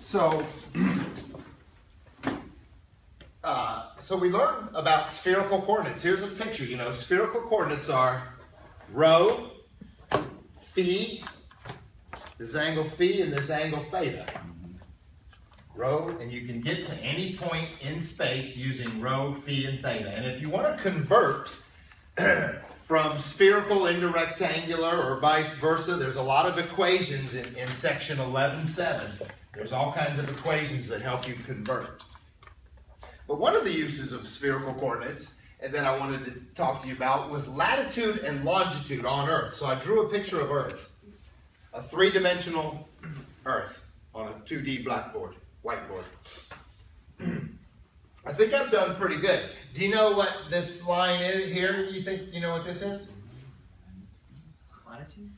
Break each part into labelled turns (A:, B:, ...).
A: So we learned about spherical coordinates. Here's a picture. You know, spherical coordinates are rho, phi, this angle phi, and this angle theta. Rho, and you can get to any point in space using rho, phi, and theta. And if you want to convert from spherical into rectangular or vice versa, there's a lot of equations in section 11.7. There's all kinds of equations that help you convert. But one of the uses of spherical coordinates, and that I wanted to talk to you about, was latitude and longitude on Earth. So I drew a picture of Earth, a three-dimensional Earth on a 2D whiteboard. I think I've done pretty good. Do you know what this line is here? You think you know what this is?
B: Latitude?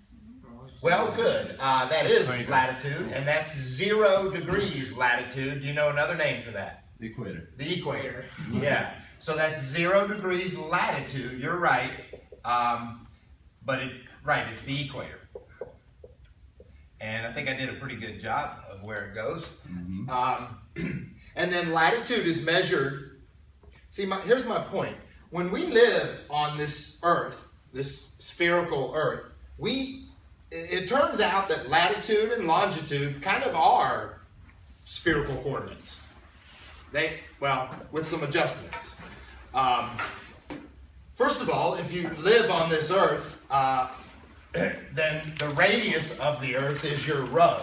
A: Well, good. That is latitude, and that's 0 degrees latitude. Do you know another name for that?
C: The equator.
A: The equator. Yeah. So that's 0 degrees latitude. You're right. But it's the equator. And I think I did a pretty good job of where it goes.
C: Mm-hmm.
A: And then latitude is measured. See, here's my point. When we live on this Earth, this spherical Earth, it turns out that latitude and longitude kind of are spherical coordinates. With some adjustments. First of all, if you live on this Earth, then the radius of the Earth is your rho.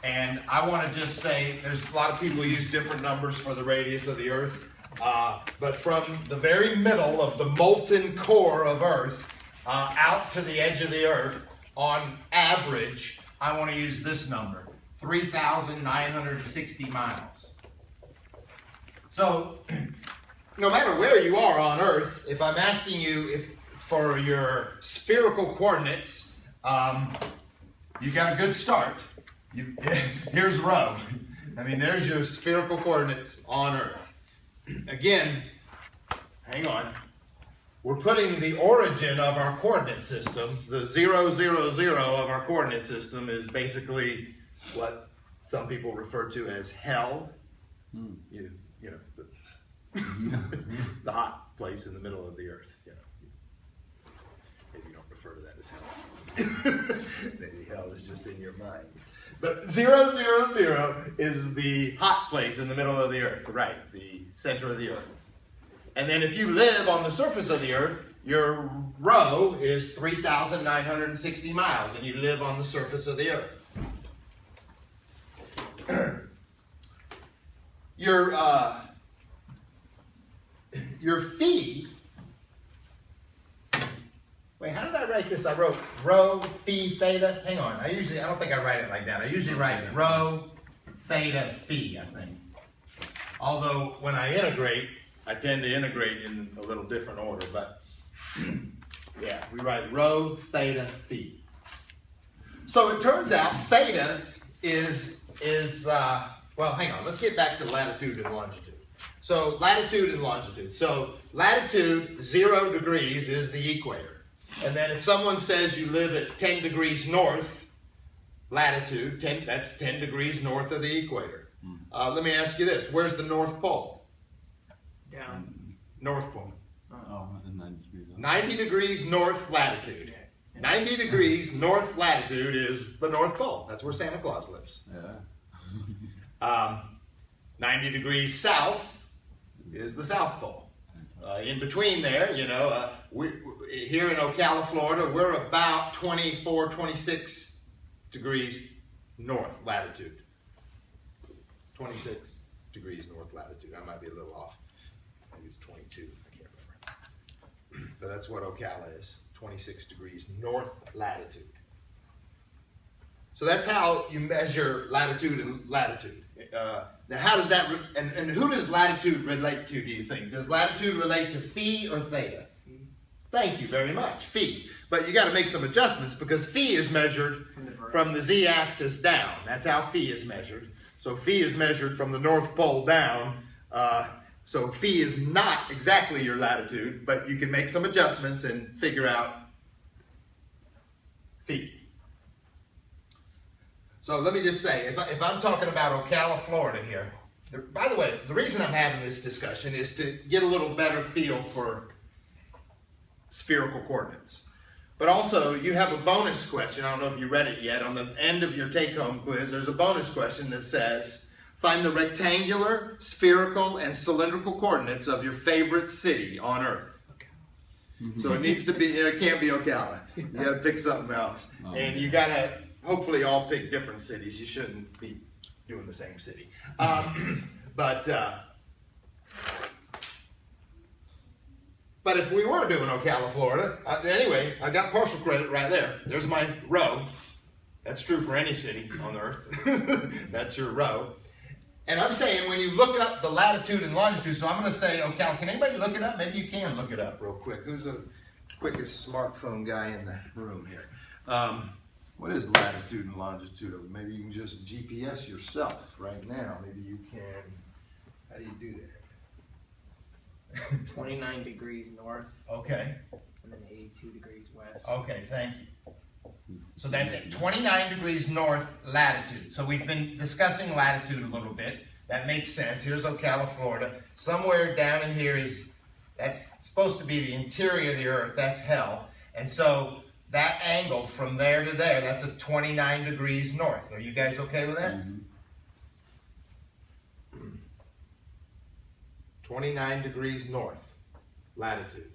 A: And I want to just say, there's a lot of people who use different numbers for the radius of the Earth, but from the very middle of the molten core of Earth out to the edge of the Earth, on average, I want to use this number, 3,960 miles. So, no matter where you are on Earth, if I'm asking you for your spherical coordinates, you got a good start. Here's rho. I mean, there's your spherical coordinates on Earth. Again, hang on. We're putting the origin of our coordinate system, the 0, 0, 0 of our coordinate system is basically what some people refer to as hell. You know, the hot place in the middle of the Earth. You know, maybe you don't refer to that as hell. Maybe hell is just in your mind. But 0, 0, 0 is the hot place in the middle of the Earth, right? The center of the Earth. And then if you live on the surface of the Earth, your rho is 3,960 miles, and you live on the surface of the Earth. Your phi, wait, how did I write this? I wrote rho, phi, theta. Hang on, I don't think I write it like that. I usually write rho, theta, phi, I think. Although when I integrate, I tend to integrate in a little different order, but yeah, we write rho, theta, phi. So it turns out theta is well, hang on, let's get back to latitude and longitude. So latitude and longitude. So latitude, 0 degrees, is the equator. And then if someone says you live at 10 degrees north, latitude, that's 10 degrees north of the equator. Let me ask you this, where's the North Pole?
B: Down.
A: North Pole.
C: Oh, 90 degrees.
A: 90 degrees north latitude. 90 degrees north latitude is the North Pole. That's where Santa Claus lives.
C: Yeah.
A: 90 degrees south is the South Pole. In between there, you know, here in Ocala, Florida, we're about 24, 26 degrees north latitude. 26 degrees north latitude. I might be a little off. Maybe it's 22. I can't remember. But that's what Ocala is. 26 degrees north latitude. So that's how you measure latitude and latitude. Now how does that, and who does latitude relate to, do you think? Does latitude relate to phi or theta? Thank you very much, phi. But you got to make some adjustments because phi is measured from the z-axis down. That's how phi is measured. So phi is measured from the North Pole down. So phi is not exactly your latitude, but you can make some adjustments and figure out phi. So let me just say, if I'm talking about Ocala, Florida here, by the way, the reason I'm having this discussion is to get a little better feel for spherical coordinates. But also, you have a bonus question. I don't know if you read it yet. On the end of your take-home quiz, there's a bonus question that says, find the rectangular, spherical, and cylindrical coordinates of your favorite city on Earth. So it needs to be, it can't be Ocala. You got to pick something else. And you got to hopefully all pick different cities. You shouldn't be doing the same city. But if we were doing Ocala, Florida, anyway, I got partial credit right there. There's my row. That's true for any city on Earth. That's your row. And I'm saying when you look up the latitude and longitude, so I'm going to say Ocala. Can anybody look it up? Maybe you can look it up real quick. Who's the quickest smartphone guy in the room here? What is latitude and longitude? Maybe you can just GPS yourself right now. Maybe you can. How do you do that?
B: 29 degrees north.
A: Okay.
B: And then 82 degrees west.
A: Okay, thank you. So that's it. 29 degrees north latitude. So we've been discussing latitude a little bit. That makes sense. Here's Ocala, Florida. Somewhere down in here that's supposed to be the interior of the Earth. That's hell. And so that angle from there to there, that's a 29 degrees north. Are you guys okay with that? Mm-hmm. 29 degrees north latitude.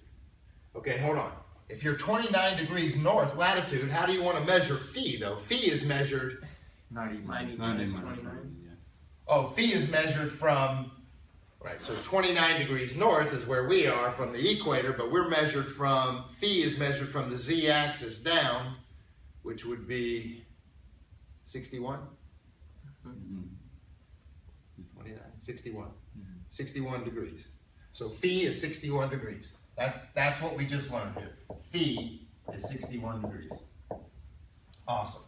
A: Okay, hold on. If you're 29 degrees north latitude, how do you want to measure phi, though? Phi is measured...
B: 90 minus 29.
A: Oh, phi is measured from... Right, so 29 degrees north is where we are from the equator, but we're measured from... Phi is measured from the z-axis down, which would be 61? 29, 61. 61 degrees. So phi is 61 degrees. That's what we just learned here. Phi is 61 degrees. Awesome.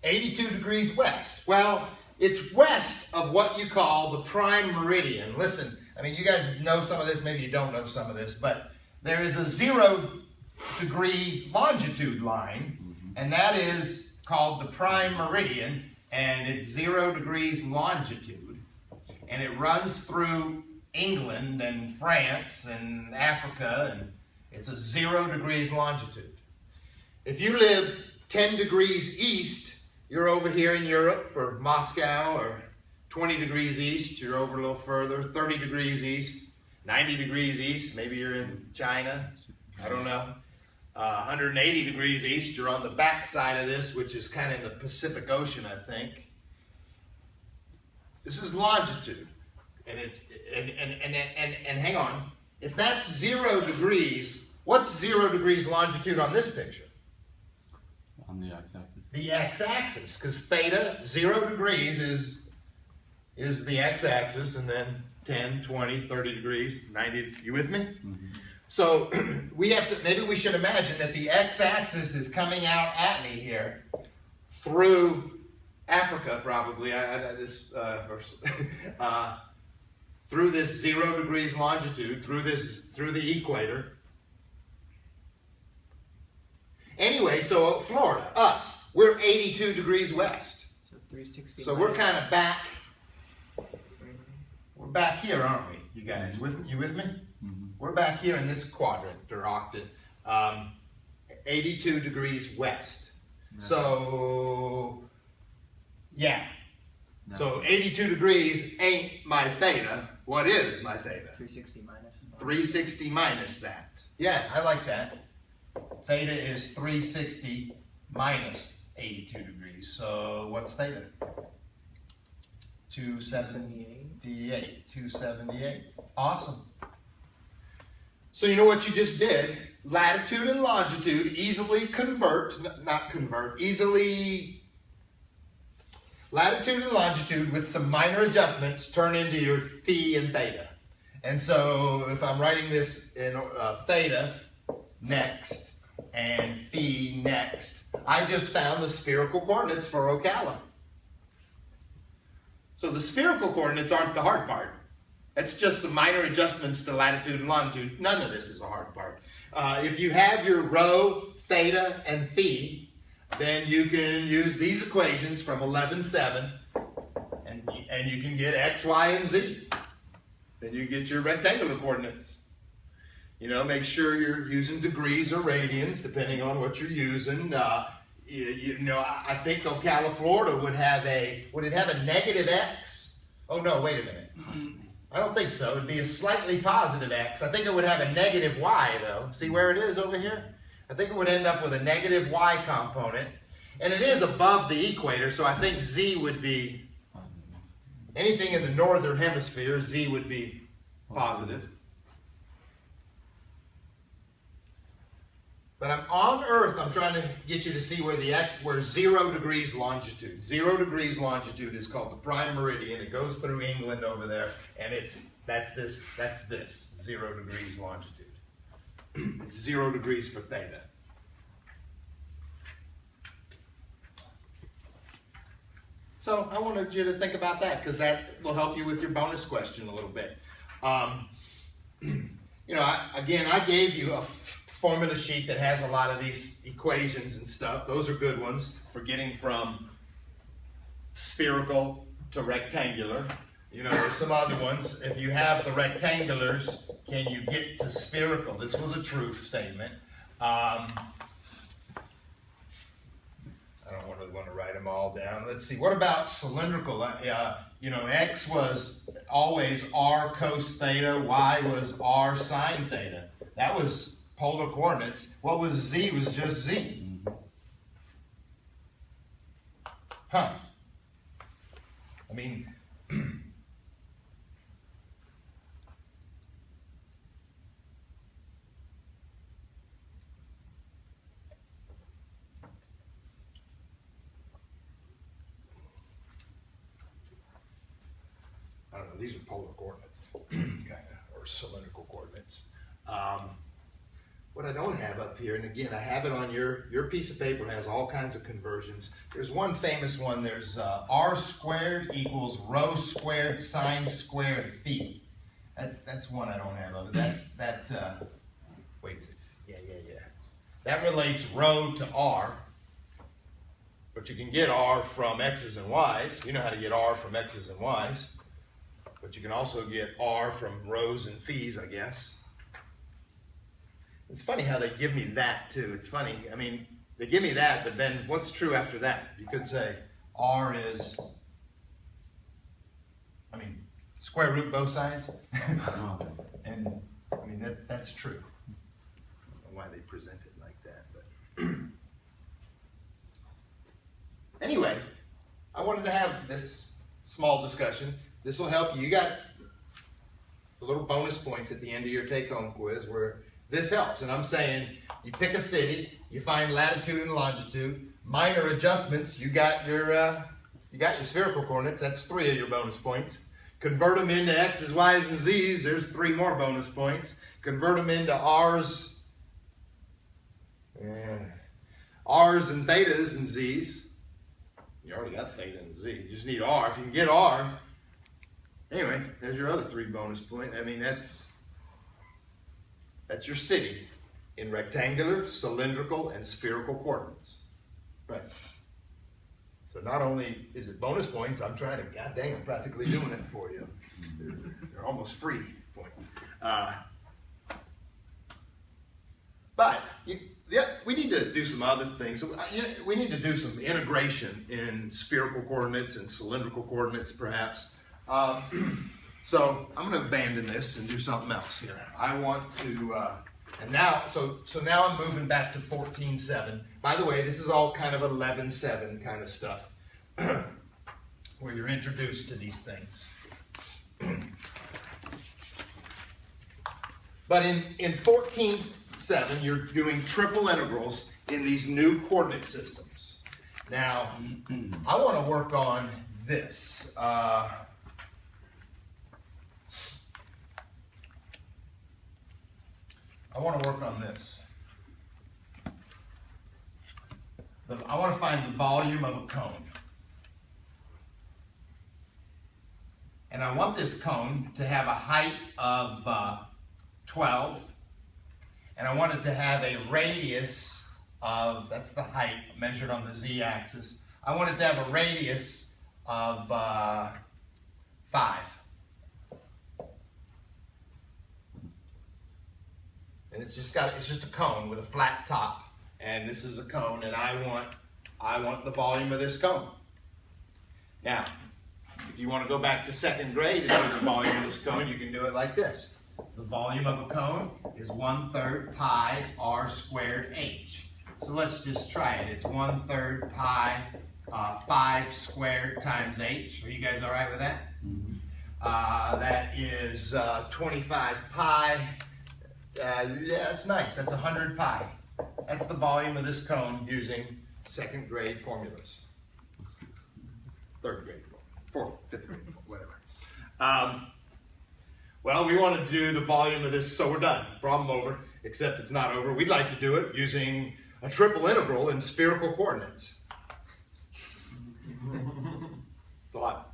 A: 82 degrees west. Well, it's west of what you call the Prime Meridian. Listen, I mean, you guys know some of this, maybe you don't know some of this, but there is a 0-degree longitude line, and that is called the Prime Meridian, and it's 0 degrees longitude, and it runs through England and France and Africa, and it's a 0 degrees longitude. If you live 10 degrees east, you're over here in Europe or Moscow, or 20 degrees east, you're over a little further, 30 degrees east, 90 degrees east, maybe you're in China, I don't know. 180 degrees east, you're on the back side of this, which is kind of in the Pacific Ocean, I think. This is longitude. And it's and hang on. If that's 0 degrees, what's 0 degrees longitude on this picture?
C: On the x-axis.
A: The x-axis, because theta, 0 degrees is the x-axis, and then 10, 20, 30 degrees, 90. You with me? Mm-hmm. So we have to, maybe we should imagine that the x-axis is coming out at me here through Africa, probably. Through this 0 degrees longitude, through the equator. Anyway, so Florida, us, we're 82 degrees west.
B: So 360.
A: So we're kind of back. We're back here, aren't we? You guys, you with me? Mm-hmm. We're back here in this quadrant or octant, 82 degrees west. No. So, yeah. No. So 82 degrees ain't my theta. What is my theta?
B: 360 minus.
A: 360 minus that. Yeah, I like that. Theta is 360 minus 82 degrees. So what's theta? 278. 278. Awesome. So you know what you just did? Latitude and longitude easily latitude and longitude with some minor adjustments turn into your phi and theta. And so if I'm writing this in theta next and phi next, I just found the spherical coordinates for Ocala. So the spherical coordinates aren't the hard part. It's just some minor adjustments to latitude and longitude. None of this is a hard part. If you have your rho, theta, and phi, then you can use these equations from 11.7 and you can get x, y, and z. Then you get your rectangular coordinates. You know, make sure you're using degrees or radians, depending on what you're using. You know, I think Ocala, Florida would it have a negative x? Oh no, wait a minute. I don't think so. It'd be a slightly positive x. I think it would have a negative y though. See where it is over here? I think it would end up with a negative y component. And it is above the equator, so I think z would be, anything in the northern hemisphere, z would be positive. But on Earth, I'm trying to get you to see where 0 degrees longitude. 0 degrees longitude is called the Prime Meridian. It goes through England over there, and that's this 0 degrees longitude. It's 0 degrees for theta. So I wanted you to think about that because that will help you with your bonus question a little bit. You know, I gave you a formula sheet that has a lot of these equations and stuff. Those are good ones for getting from spherical to rectangular. You know, there's some other ones. If you have the rectangulars, can you get to spherical? This was a truth statement. I don't really want to write them all down. Let's see. What about cylindrical? You know, x was always r cos theta. Y was r sine theta. That was polar coordinates. What was z? Was just z. Huh. I mean, I don't know, these are polar coordinates, kind of, or cylindrical coordinates. What I don't have up here, and again, I have it on your piece of paper, has all kinds of conversions. There's one famous one, there's r squared equals rho squared sine squared phi. That's one I don't have of it. Wait a second, yeah. That relates rho to r, but you can get r from x's and y's. You know how to get r from x's and y's. But you can also get r from rhos and phis, I guess. It's funny how they give me that too. It's funny. I mean, they give me that, but then what's true after that? You could say r is, I mean, square root both sides. And I mean, that's true. I don't know why they present it like that, but anyway, I wanted to have this small discussion. This will help you. You got the little bonus points at the end of your take-home quiz where this helps. And I'm saying you pick a city, you find latitude and longitude, minor adjustments, you got your spherical coordinates, that's 3 of your bonus points. Convert them into x's, y's, and z's, there's 3 more bonus points. Convert them into r's and thetas and z's. You already got theta and z, you just need r. If you can get r, anyway, there's your other 3 bonus points. I mean, that's your city in rectangular, cylindrical, and spherical coordinates. Right. So not only is it bonus points, I'm trying to, god dang, I'm practically doing it for you. They're almost free points. But we need to do some other things. So, we need to do some integration in spherical coordinates and cylindrical coordinates, perhaps. So I'm going to abandon this and do something else here. I want to, and now, so now I'm moving back to 14.7. By the way, this is all kind of 11.7 kind of stuff, where you're introduced to these things. But in 14.7, you're doing triple integrals in these new coordinate systems. Now, I want to work on this. I want to work on this. I want to find the volume of a cone. And I want this cone to have a height of 12. And I want it to have a radius of, that's the height measured on the z-axis. I want it to have a radius of 5. And it's just a cone with a flat top. And this is a cone, and I want the volume of this cone. Now, if you want to go back to second grade and do the volume of this cone, you can do it like this. The volume of a cone is 1/3 pi r squared h. So let's just try it. It's 1/3 pi 5 squared times h. Are you guys all right with that?
C: Mm-hmm.
A: That is 25 pi. Yeah, that's nice. That's 100 pi. That's the volume of this cone using second grade formulas. Third grade, fourth, fifth grade, whatever. Well, we wanted to do the volume of this, so we're done. Problem over, except it's not over. We'd like to do it using a triple integral in spherical coordinates. It's a lot.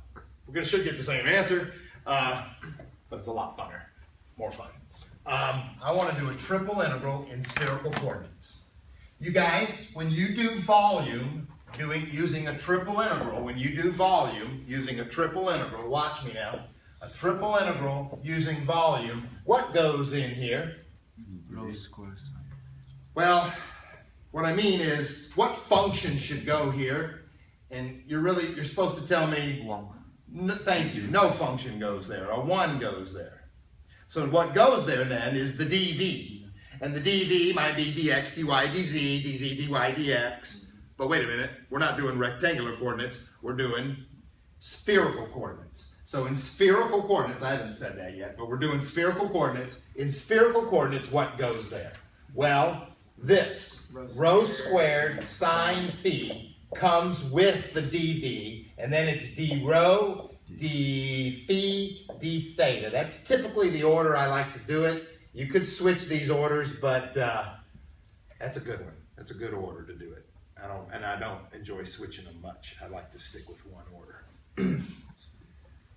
A: Should get the same answer, but it's a lot funner, more fun. I want to do a triple integral in spherical coordinates. You guys, when you do volume using a triple integral, watch me now. A triple integral using volume, what goes in here?
C: Rho squared sine.
A: Well, what I mean is, what function should go here? And you're supposed to tell me,
C: 1.
A: no, thank you, no function goes there, a 1 goes there. So what goes there then is the dv. And the dv might be dx, dy, dz, dz, dy, dx. But wait a minute, we're not doing rectangular coordinates, we're doing spherical coordinates. So in spherical coordinates, I haven't said that yet, but we're doing spherical coordinates. In spherical coordinates, what goes there? Well, this, rho squared sine phi, comes with the dv, and then it's d rho, d phi, d theta. That's typically the order I like to do it. You could switch these orders, but that's a good one. That's a good order to do it. I don't enjoy switching them much. I like to stick with one order.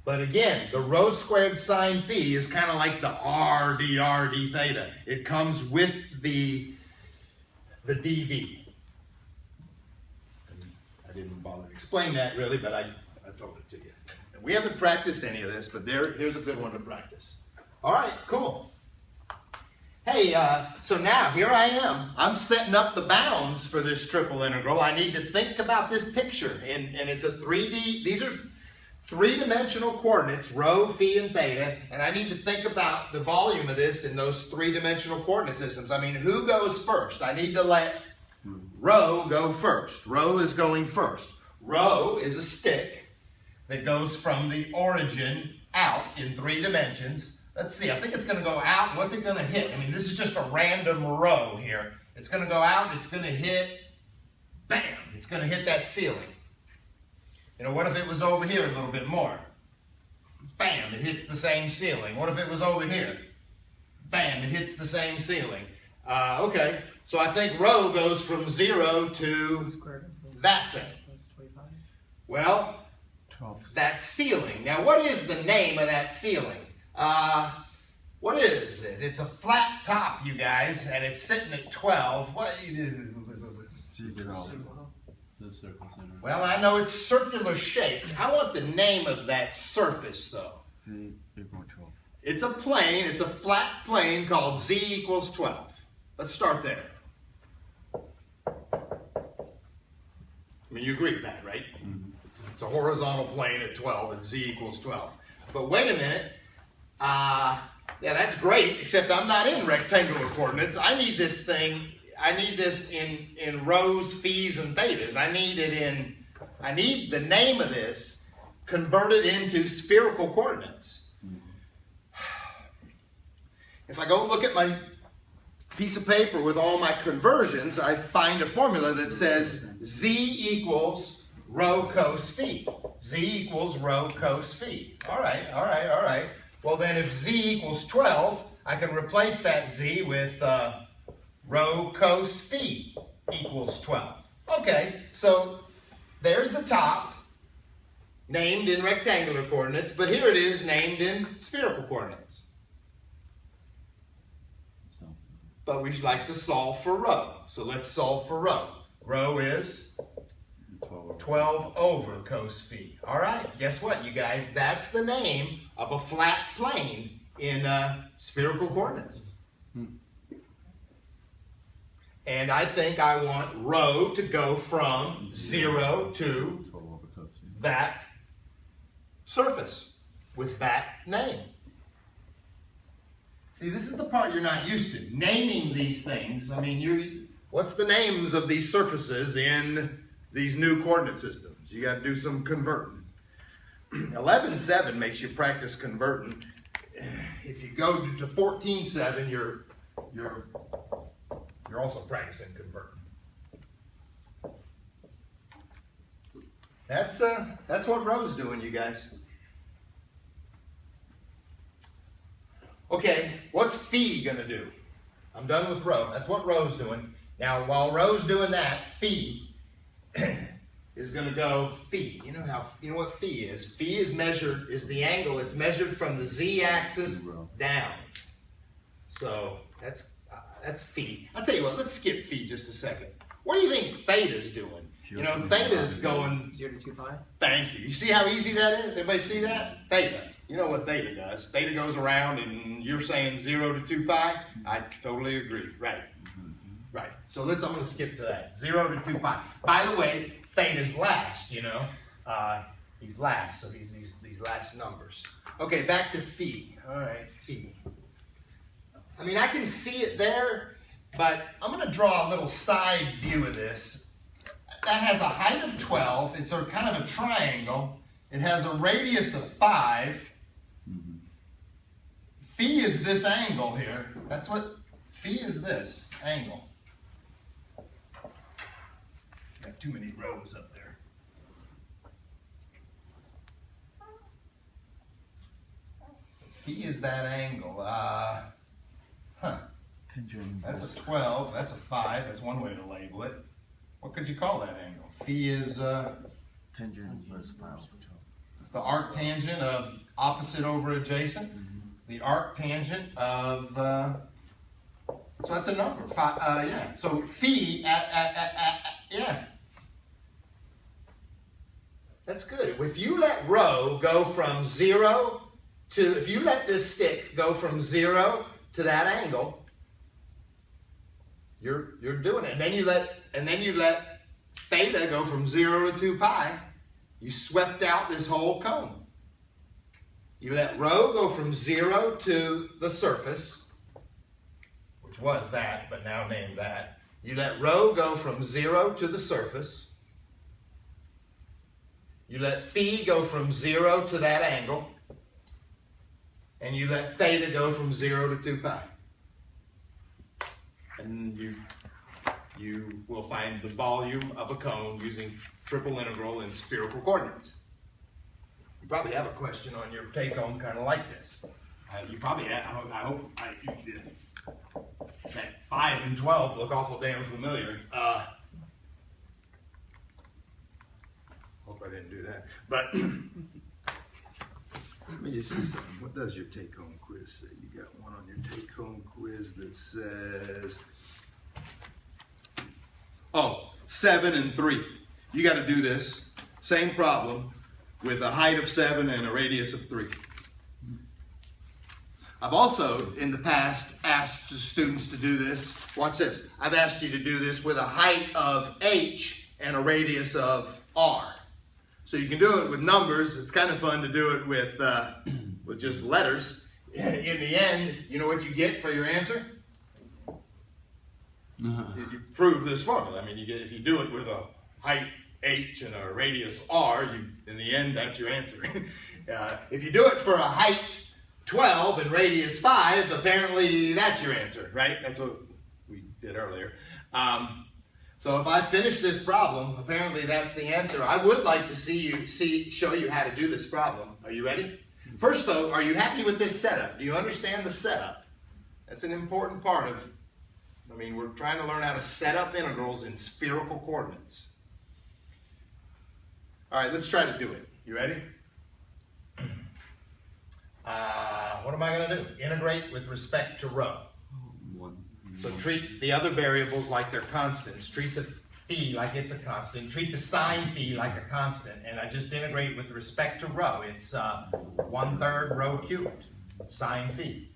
A: But again, the rho squared sine phi is kind of like the r dr d theta. It comes with the dv. And I didn't bother to explain that really, but I told it to you. And we haven't practiced any of this, but here's a good one to practice. All right, cool. Hey, so now here I am. I'm setting up the bounds for this triple integral. I need to think about this picture, and it's a 3D. These are three-dimensional coordinates, rho, phi, and theta, and I need to think about the volume of this in those three-dimensional coordinate systems. I mean, who goes first? I need to let rho go first. Rho is going first. Rho is a stick that goes from the origin out in 3 dimensions. Let's see, I think it's going to go out. What's it going to hit? I mean, this is just a random row here. It's going to go out, it's going to hit, bam, it's going to hit that ceiling. You know, what if it was over here a little bit more? Bam, it hits the same ceiling. What if it was over here? Bam, it hits the same ceiling. Okay, so I think rho goes from 0 to that thing. Well, that ceiling. Now, what is the name of that ceiling? What is it? It's a flat top, you guys, and it's sitting at 12. What do you do?
C: The circle center.
A: Well, I know it's circular shaped. I want the name of that surface, though.
C: Z equals 12.
A: It's a plane. It's a flat plane called z equals 12. Let's start there. I mean, you agree with that, right?
C: Mm-hmm.
A: It's a horizontal plane at 12, and z equals 12. But wait a minute. Yeah, that's great, except I'm not in rectangular coordinates. I need this thing. I need this in rhos, phis, and thetas. I need the name of this converted into spherical coordinates. If I go look at my piece of paper with all my conversions, I find a formula that says z equals rho cos phi. Z equals rho cos phi. All right. Well, then if z equals 12, I can replace that z with rho cos phi equals 12. Okay, so there's the top, named in rectangular coordinates, but here it is named in spherical coordinates. but we like to solve for rho. So let's solve for rho. Rho is 12 over cos phi. All right, guess what, you guys? That's the name of a flat plane in spherical coordinates. And I think I want rho to go from 0 to that surface with that name. See, this is the part you're not used to, naming these things. I mean, what's the names of these surfaces in these new coordinate systems? You got to do some converting. 11.7 makes you practice converting. If you go to 14.7, you're also practicing converting. That's what rho's doing, you guys. Okay, what's phi gonna do? I'm done with rho. That's what rho's doing. Now, while rho's doing that, phi is gonna go phi. You know what phi is? Phi is the angle. It's measured from the z-axis down. So that's phi. I'll tell you what. Let's skip phi just a second. What do you think theta's doing? You know, theta's going
B: 0 to 2 pi.
A: Thank you. You see how easy that is? Everybody see that? Theta. You know what theta does. Theta goes around, and you're saying 0 to 2 pi? I totally agree. Right. Right. So I'm going to skip to that. 0 to 2 pi. By the way, theta's last, you know. He's last, so these last numbers. Okay, back to phi. All right, phi. I mean, I can see it there, but I'm going to draw a little side view of this. That has a height of 12. It's a kind of a triangle. It has a radius of 5. Phi is this angle here. That's what phi is, this angle. Got too many rows up there. Phi is that angle. That's a 12. That's a 5. That's one way to label it. What could you call that angle? Phi is
C: tangent plus pi.
A: The arctangent of opposite over adjacent. The arctangent of, so that's a number. Yeah. So phi yeah. That's good. If you let rho go from 0 to, if you let this stick go from 0 to that angle, you're doing it. And then you let theta go from 0 to 2 pi. You swept out this whole cone. You let rho go from 0 to the surface, which was that, but now named that. You let rho go from 0 to the surface. You let phi go from 0 to that angle. And you let theta go from 0 to 2 pi. And you will find the volume of a cone using triple integral in spherical coordinates. You probably have a question on your take-home kind of like this. You probably have, I hope you did. That 5 and 12 look awful damn familiar. Hope I didn't do that. But let me just see something. What does your take-home quiz say? You got one on your take-home quiz that says, 7 and 3. You got to do this. Same problem with a height of 7 and a radius of 3. I've also, in the past, asked students to do this. Watch this. I've asked you to do this with a height of h and a radius of r. So you can do it with numbers. It's kind of fun to do it with just letters. In the end, you know what you get for your answer? You prove this formula. I mean, if you do it with a height h and a radius r, in the end, that's your answer. If you do it for a height 12 and radius 5, apparently that's your answer, right? That's what we did earlier. So if I finish this problem, apparently that's the answer. I would like to show you how to do this problem. Are you ready? First though, are you happy with this setup? Do you understand the setup? That's an important part of, we're trying to learn how to set up integrals in spherical coordinates. All right, let's try to do it. You ready? What am I going to do? Integrate with respect to rho. So treat the other variables like they're constants. Treat the phi like it's a constant. Treat the sine phi like a constant. And I just integrate with respect to rho. It's 1/3 rho cubed, sine phi.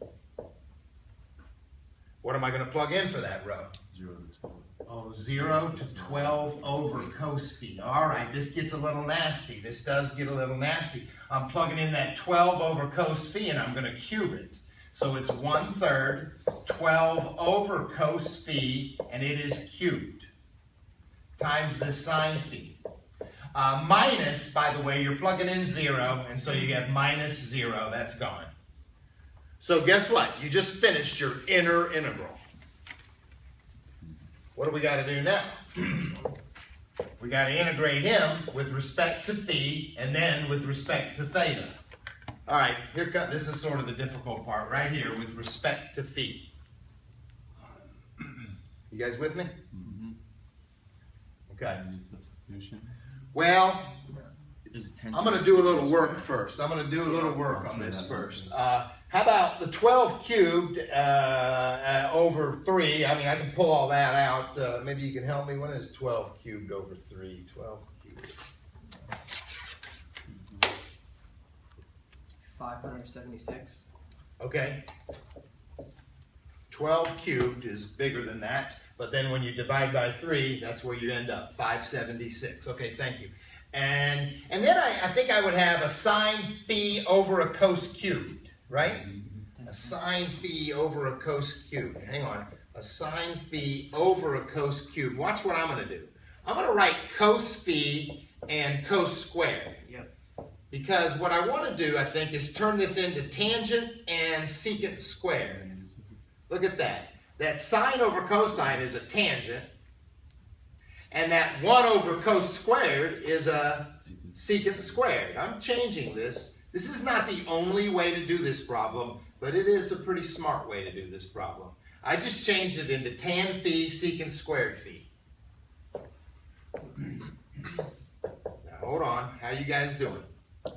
A: What am I going to plug in for that rho?
C: 0 to 12.
A: Oh, 0 to 12 over cos phi. All right, this gets a little nasty. This does get a little nasty. I'm plugging in that 12 over cos phi, and I'm going to cube it. So it's 1/3 12 over cos phi, and it is cubed, times the sine phi. Minus, by the way, you're plugging in 0, and so you have minus 0. That's gone. So guess what? You just finished your inner integral. What do we got to do now? We got to integrate him with respect to phi and then with respect to theta. All right, this is sort of the difficult part right here with respect to phi. You guys with me?
C: Mm-hmm.
A: Okay.
C: Substitution.
A: Well,
C: Is
A: I'm going to do a little work first. I'm going to do a little work on this first. How about the 12 cubed over 3? I mean, I can pull all that out. Maybe you can help me. What is 12 cubed over 3? 12 cubed.
B: 576.
A: Okay. 12 cubed is bigger than that. But then when you divide by 3, that's where you end up. 576. Okay, thank you. And then I think I would have a sine phi over a cos cubed, right? A sine phi over a cos cubed. Hang on. A sine phi over a cos cubed. Watch what I'm going to do. I'm going to write cos phi and cos squared.
B: Yep.
A: Because what I want to do, I think, is turn this into tangent and secant squared. Look at that. That sine over cosine is a tangent. And that 1 over cos squared is a secant squared. I'm changing this. This is not the only way to do this problem, but it is a pretty smart way to do this problem. I just changed it into tan phi secant squared phi. Now hold on. How you guys doing? I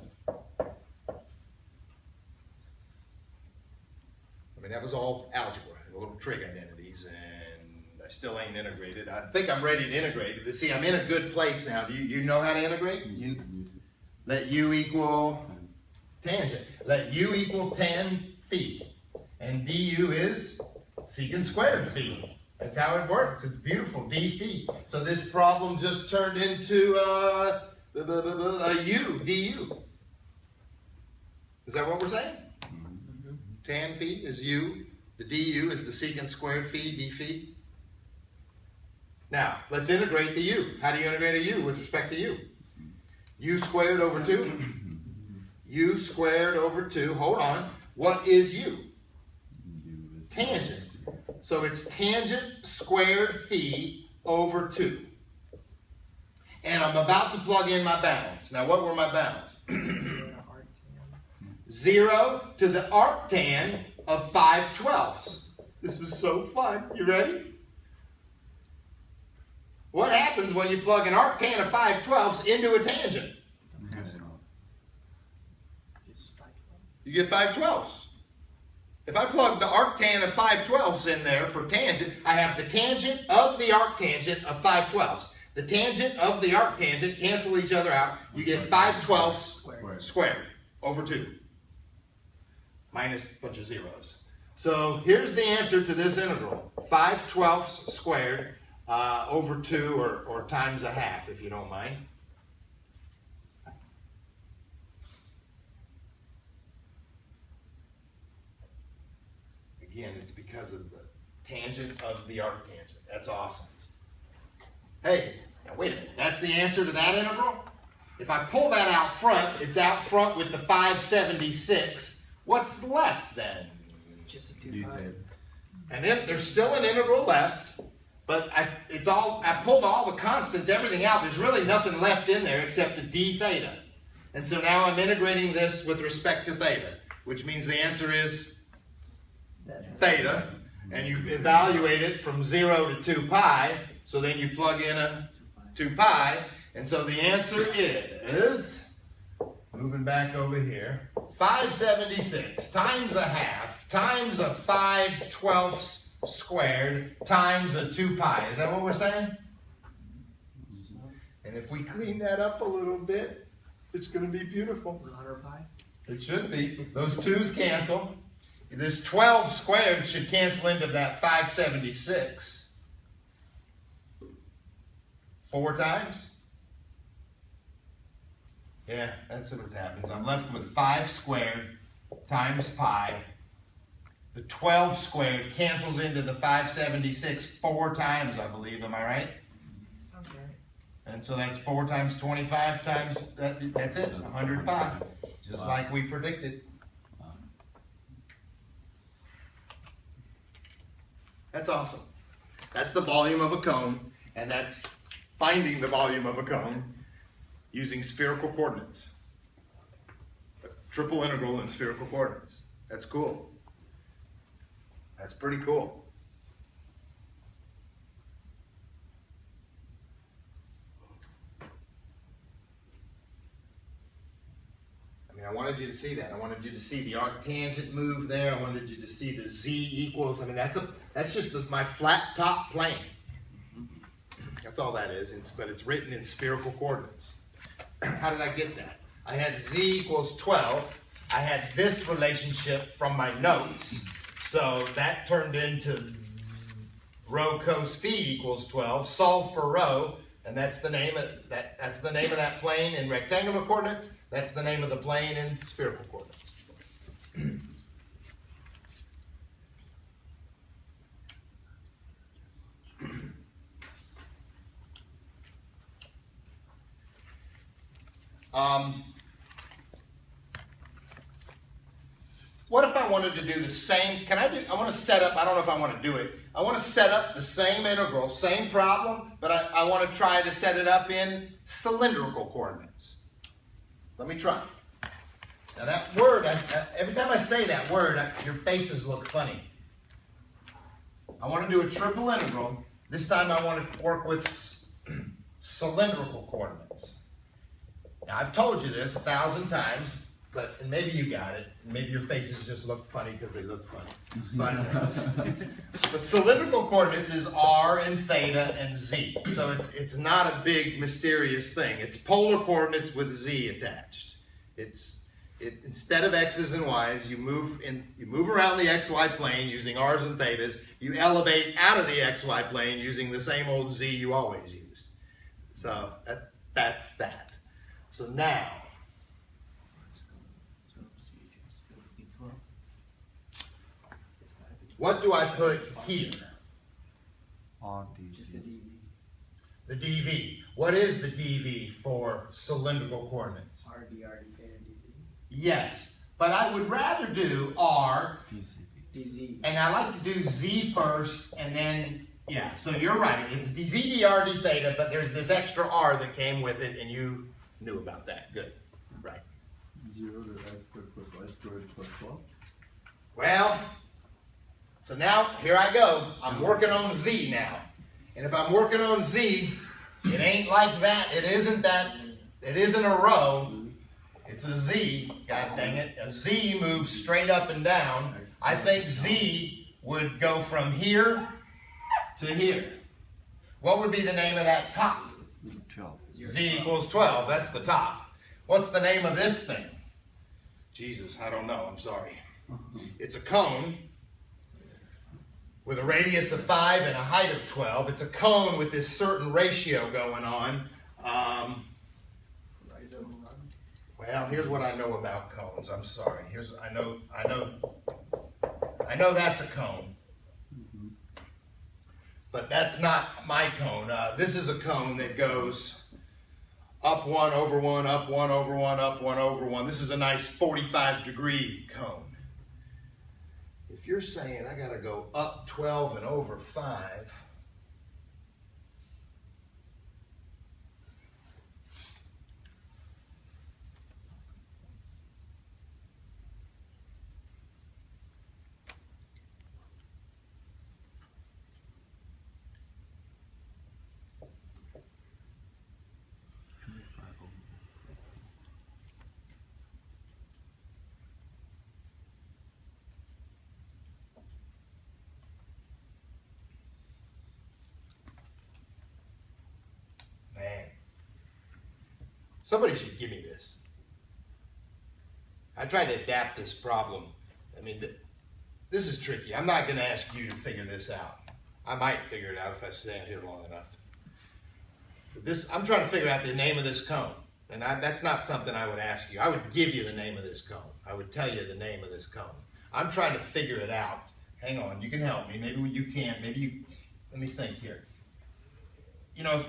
A: mean, that was all algebra, a little trig identities, and I still ain't integrated. I think I'm ready to integrate. See, I'm in a good place now. Do you know how to integrate? Let u equal tangent. Let u equal tan phi. And du is secant squared phi. That's how it works. It's beautiful. D phi. So this problem just turned into a u, du. Is that what we're saying? Tan phi is u. The du is the secant squared phi, d phi. Now, let's integrate the u. How do you integrate a u with respect to u? U squared over 2. U squared over 2. Hold on. What is u? Tangent. So it's tangent squared phi over 2. And I'm about to plug in my bounds. Now, what were my bounds? 0 to the arctan of 5/12. This is so fun. You ready? What happens when you plug an arctan of 5/12 into a tangent? You get 5/12. If I plug the arctan of 5/12 in there for tangent, I have the tangent of the arctangent of 5/12. The tangent of the arctangent cancel each other out. You get 5/12 squared over 2. Minus a bunch of zeros. So here's the answer to this integral. 5/12 squared over 2 or times a half, if you don't mind. Again, it's because of the tangent of the arctangent. That's awesome. Hey, now wait a minute. That's the answer to that integral? If I pull that out front, it's out front with the 576. What's left then?
B: Just a 2 pi.
A: And then there's still an integral left, but I pulled all the constants, everything out. There's really nothing left in there except a d theta. And so now I'm integrating this with respect to theta, which means the answer is theta, and you evaluate it from 0 to 2 pi, so then you plug in a 2 pi, and so the answer is, moving back over here, 576 times a half times a 5/12 squared times a 2 pi. Is that what we're saying? And if we clean that up a little bit, it's going to be beautiful.
B: 100 pi?
A: It should be. Those 2's cancel. This 12 squared should cancel into that 576. 4 times? Yeah, that's what happens. I'm left with 5 squared times pi. The 12 squared cancels into the 576 4 times, I believe. Am I right?
B: Sounds right.
A: And so that's 4 times 25 times, that's it, 100 pi. Just like we predicted. That's awesome. That's the volume of a cone, and that's finding the volume of a cone using spherical coordinates. Triple integral in spherical coordinates. That's cool. That's pretty cool. I wanted you to see that. I wanted you to see the arctangent move there. I wanted you to see the z equals. I mean, that's just my flat top plane. That's all that is. But it's written in spherical coordinates. How did I get that? I had z equals 12. I had this relationship from my notes. So that turned into rho cos phi equals 12. Solve for rho. And that's the name of that plane in rectangular coordinates. That's the name of the plane in spherical coordinates. What if I wanted to do the same? I want to set up, I don't know if I want to do it. I want to set up the same integral, same problem, but I want to try to set it up in cylindrical coordinates. Let me try. Now that word, every time I say that word, your faces look funny. I want to do a triple integral. This time I want to work with cylindrical coordinates. Now I've told you this 1,000 times, and maybe you got it. Maybe your faces just look funny because they look funny. But cylindrical coordinates is r and theta and z. So it's not a big mysterious thing. It's polar coordinates with z attached. Instead of x's and y's, you move around the xy plane using r's and thetas. You elevate out of the xy plane using the same old z you always use. So that's that. So now, what do I put here?
B: Just the dv.
A: The dv. What is the dv for cylindrical coordinates?
B: r, d, r, d, theta, dz.
A: Yes, but I would rather do r,
B: dz.
A: and I like to do z first, and then, yeah, so you're right. It's dz, dr, d theta, but there's this extra r that came with it, and you knew about that. Good, right.
D: 0 to x squared plus y squared plus 12.
A: Well, so now, here I go. I'm working on z now. And if I'm working on z, it ain't like that. It isn't that. It isn't a row. It's a z. God dang it. A z moves straight up and down. I think z would go from here to here. What would be the name of that top?
C: 12.
A: Z equals 12. That's the top. What's the name of this thing? Jesus, I don't know. I'm sorry. It's a cone with a radius of 5 and a height of 12. It's a cone with this certain ratio going on. Well, here's what I know about cones. I'm sorry. I know that's a cone. But that's not my cone. This is a cone that goes up 1 over 1, up 1 over 1, up 1 over 1. This is a nice 45-degree cone. If you're saying I got to go up 12 and over 5, Somebody should give me this. I tried to adapt this problem. I mean, this is tricky. I'm not going to ask you to figure this out. I might figure it out if I stand here long enough. But I'm trying to figure out the name of this cone. And that's not something I would ask you. I would give you the name of this cone. I would tell you the name of this cone. I'm trying to figure it out. Hang on, you can help me. Maybe you can't. Maybe you, let me think here. You know,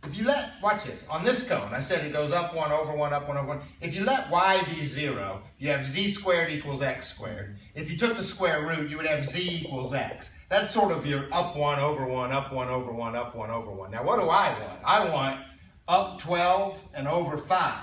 A: if you let, watch this, on this cone, I said it goes up 1 over 1, up 1 over 1. If you let y be 0, you have z squared equals x squared. If you took the square root, you would have z equals x. That's sort of your up 1 over 1, up 1 over 1, up 1 over 1. Now what do I want? I want up 12 and over 5.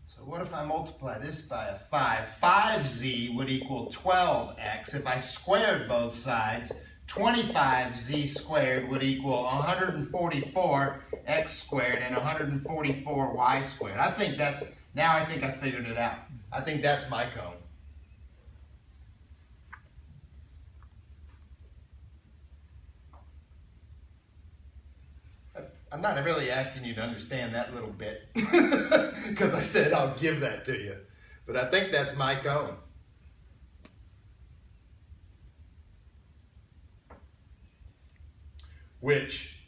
A: So what if I multiply this by a 5? 5z would equal 12x. If I squared both sides, 25z squared would equal 144x squared and 144y squared. I think that's, now I think I figured it out. I think that's my cone. I'm not really asking you to understand that little bit because I said I'll give that to you. But I think that's my cone. Which,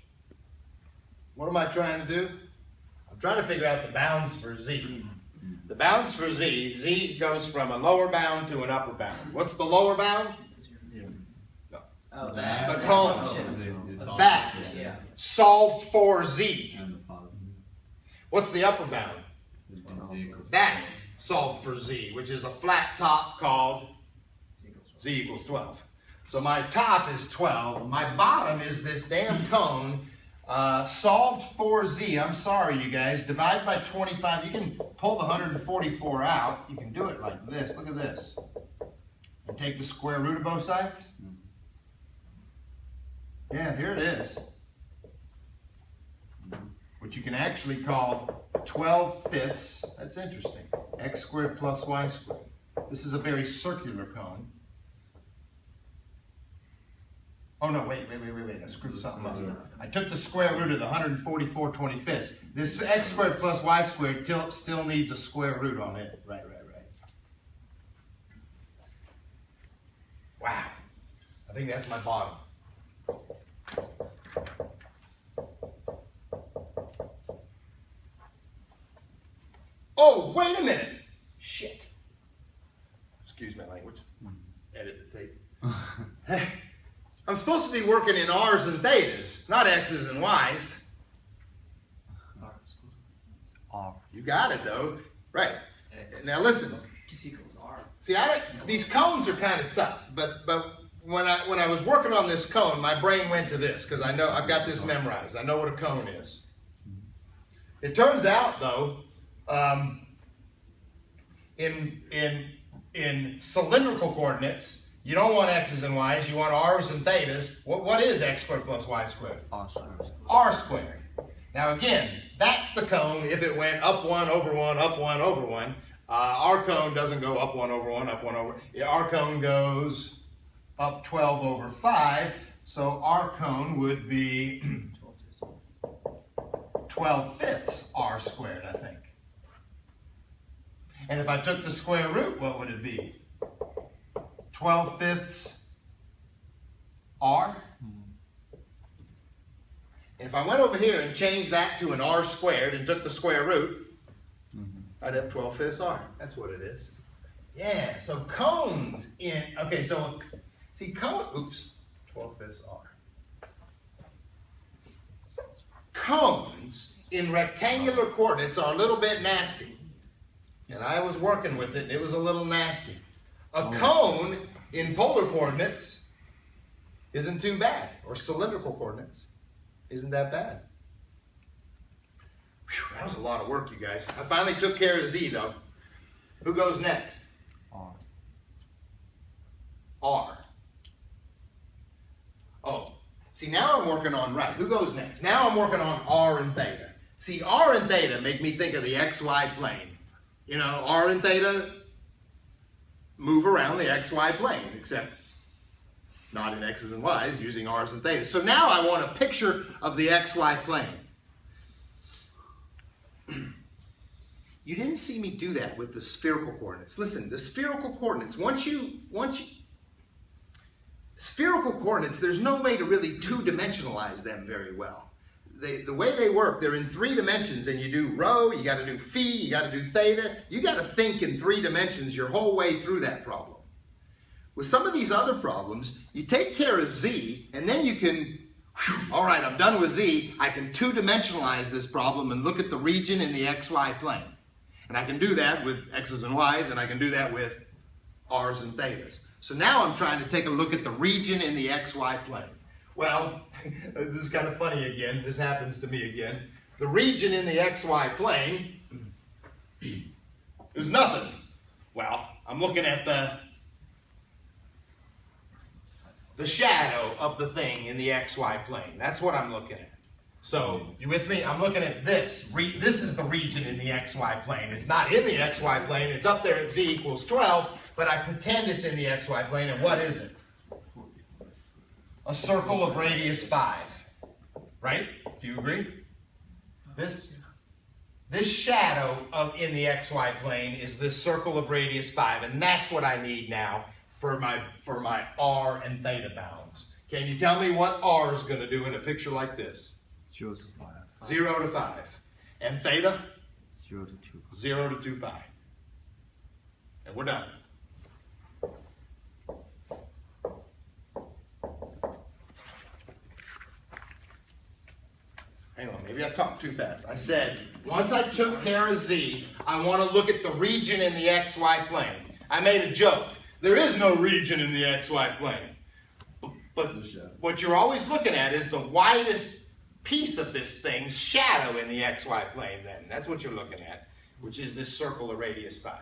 A: what am I trying to do? I'm trying to figure out the bounds for z. The bounds for z goes from a lower bound to an upper bound. What's the lower bound?
B: Oh,
A: The cone. That.
B: Yeah.
A: Solved for z.
D: And the positive.
A: What's the upper bound?
D: Z equals
A: That solved for z, which is a flat top called z equals 12. So my top is 12. My bottom is this damn cone solved for z. I'm sorry, you guys. Divide by 25. You can pull the 144 out. You can do it like this. Look at this. And take the square root of both sides. Yeah, here it is. Which you can actually call 12/5. That's interesting. X squared plus y squared. This is a very circular cone. Oh no, wait, I screwed something up. I took the square root of the 144/25. This x squared plus y squared still needs a square root on it. Right. Wow. I think that's my bottom. Oh, wait a minute. Shit. Excuse my language. Edit the tape. I'm supposed to be working in r's and thetas, not x's and y's.
C: R.
A: You got it though. Right. Now listen.
B: Just equals R.
A: See, these cones are kind of tough, but when I was working on this cone, my brain went to this because I know I've got this memorized. I know what a cone is. It turns out though, in cylindrical coordinates, you don't want x's and y's, you want r's and thetas. What is x squared plus y squared?
C: R squared.
A: R squared. Now again, that's the cone if it went up 1 over 1, up 1 over 1. Our cone doesn't go up 1 over 1, up 1 over. Our cone goes up 12 over 5. So our cone would be 12/5 r squared, I think. And if I took the square root, what would it be? 12/5 r. And if I went over here and changed that to an r squared and took the square root, I'd have 12/5 r. That's what it is. Yeah, so cones in, okay, so see oops, 12/5 r. Cones in rectangular coordinates are a little bit nasty. And I was working with it, and it was a little nasty. A cone in polar coordinates isn't too bad, or cylindrical coordinates isn't that bad. Whew, that was a lot of work, you guys. I finally took care of z, though. Who goes next?
C: R.
A: R. Oh, see, now I'm working on, right, who goes next? Now I'm working on r and theta. See, r and theta make me think of the xy plane. You know, r and theta move around the xy plane, except not in x's and y's, using r's and theta. So now I want a picture of the xy plane. You didn't see me do that with the spherical coordinates. Listen, the spherical coordinates, spherical coordinates, there's no way to really two-dimensionalize them very well. The way they work, they're in 3 dimensions, and you do rho, you got to do phi, you got to do theta. You got to think in 3 dimensions your whole way through that problem. With some of these other problems, you take care of z, and then you can, all right, I'm done with z. I can two-dimensionalize this problem and look at the region in the xy plane. And I can do that with x's and y's, and I can do that with r's and thetas. So now I'm trying to take a look at the region in the xy plane. Well, this is kind of funny again. This happens to me again. The region in the xy plane is nothing. Well, I'm looking at the shadow of the thing in the xy plane. That's what I'm looking at. So, you with me? I'm looking at this. This is the region in the xy plane. It's not in the xy plane. It's up there at z equals 12, but I pretend it's in the xy plane, and what is it? A circle of radius 5. Right? Do you agree? This shadow in the xy plane is this circle of radius 5, and that's what I need now for my r and theta bounds. Can you tell me what r is going to do in a picture like this?
B: 0 to 5.
A: 0 to 5. And theta?
B: 0 to 2.
A: 0 to 2 pi. And we're done. Hang on, maybe I talked too fast. I said, once I took care of z, I want to look at the region in the xy plane. I made a joke. There is no region in the xy plane. But what you're always looking at is the widest piece of this thing's shadow in the xy plane then. That's what you're looking at, which is this circle of radius 5.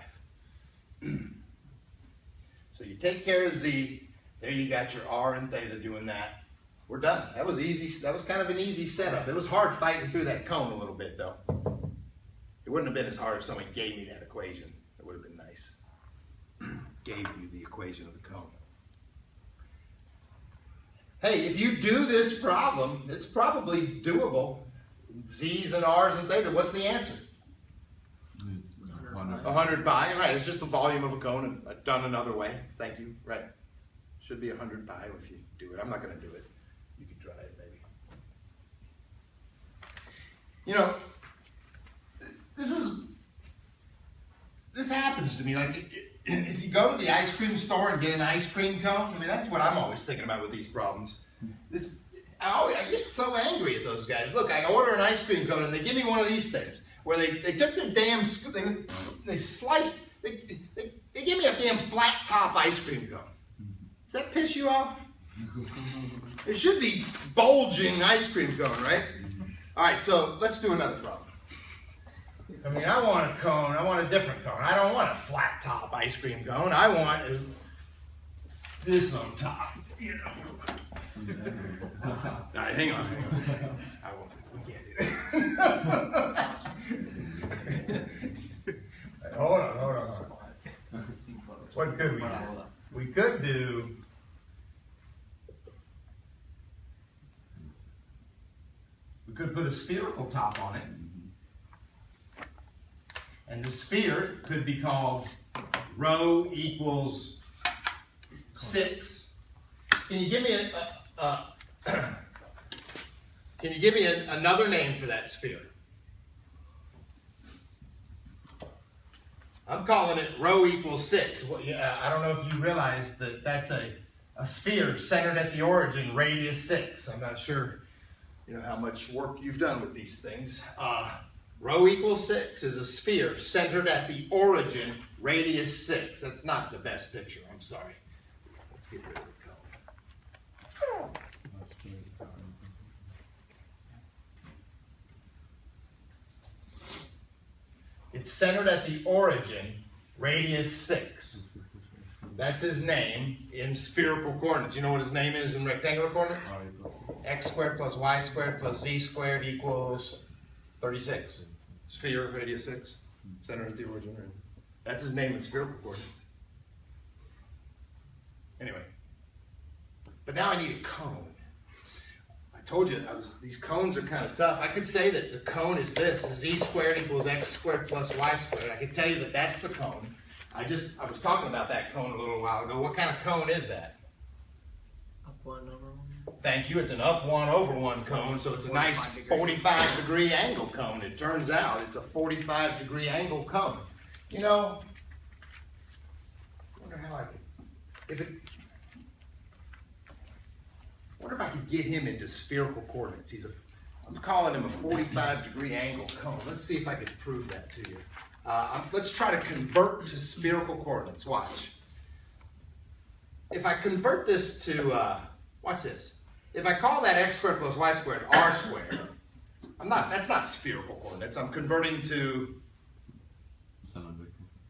A: So you take care of z, there you got your r and theta doing that. We're done. That was easy. That was kind of an easy setup. It was hard fighting through that cone a little bit though. It wouldn't have been as hard if someone gave me that equation. It would have been nice. Gave you the equation of the cone. Hey, if you do this problem, it's probably doable. Z's and R's and theta, what's the answer?
C: It's 100.
A: 100 pi, right, it's just the volume of a cone done another way. Thank you, right. Should be 100 pi if you do it. I'm not going to do it. You can try it, maybe. You know, this happens to me. Like, if you go to the ice cream store and get an ice cream cone, I mean, that's what I'm always thinking about with these problems. I get so angry at those guys. Look, I order an ice cream cone and they give me one of these things where they took their damn scoop, they sliced, they give me a damn flat top ice cream cone. Does that piss you off? It should be bulging ice cream cone, right? All right, so let's do another problem. I mean, I want a cone. I want a different cone. I don't want a flat top ice cream cone. I want this on top, you know. All right, hang on. We can't do that. Hold on. What could we do? We could put a spherical top on it. And the sphere could be called rho equals 6. Can you give me another name for that sphere? I'm calling it rho equals 6. Well, I don't know if you realize that that's a sphere centered at the origin, radius 6. I'm not sure, how much work you've done with these things. Rho equals 6 is a sphere centered at the origin, radius 6. That's not the best picture, I'm sorry. Let's get rid of the cone. It's centered at the origin, radius 6. That's his name in spherical coordinates. You know what his name is in rectangular coordinates? X squared plus y squared plus z squared equals 36. Sphere, radius 6, centered at the origin. That's his name in spherical coordinates. Anyway, But now I need a cone. I told you these cones are kind of tough. I could say that the cone is this, z squared equals x squared plus y squared. I could tell you that that's the cone. I was talking about that cone a little while ago. What kind of cone is that?
E: Up 1 over 1.
A: Thank you. It's an up 1 over 1 cone, so it's a nice 45-degree angle cone. It turns out it's a 45-degree angle cone. You know, I wonder how I could, wonder if I could get him into spherical coordinates. I'm calling him a 45-degree angle cone. Let's see if I can prove that to you. Let's try to convert to spherical coordinates. Watch. If I convert this to, watch this. If I call that x squared plus y squared r squared, that's not spherical coordinates. I'm converting to